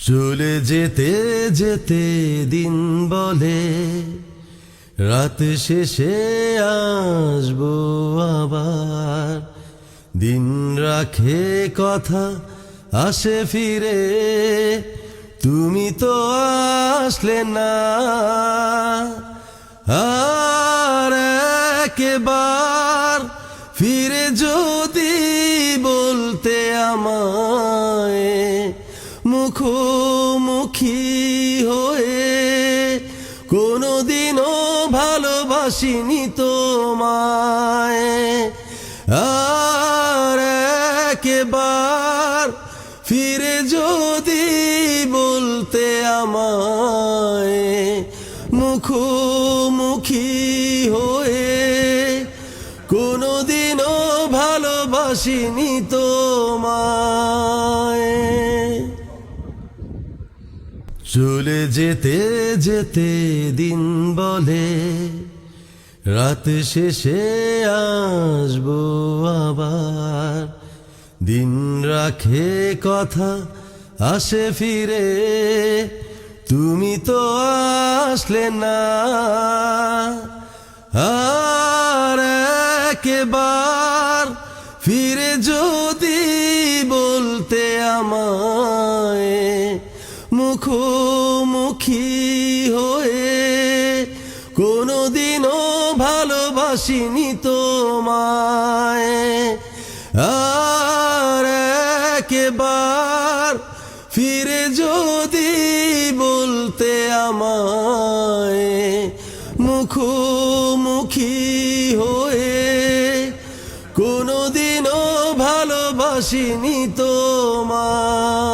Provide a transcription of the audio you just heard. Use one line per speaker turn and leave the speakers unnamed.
চলে যেতে যেতে দিন বলে রাত শেষে আসবো আবার। দিন রাখে কথা আসে ফিরে, তুমি তো আসলে না। আর একবার ফিরে যদি বলতে আমায়, মুখোমুখি হয়ে কোনোদিনও ভালোবাসিনি তোমায়। আর একবার ফিরে যদি বলতে আমায়, মুখোমুখি হয়ে কোনোদিনও ভালোবাসিনি তোমায়। চলে যেতে যেতে দিন বলে রাত শেষে আসবো আবার। দিন রাখে কথা আসে ফিরে, তুমি তো আসলে না। আর একবার ফিরে যদি বলতে আমায়, মুখোমুখি হয়ে কোনোদিনও ভালোবাসিনি তোমায়। আর একবার ফিরে যদি বলতে আমায়, মুখোমুখি হয়ে কোনোদিনও ভালোবাসিনি তোমায়।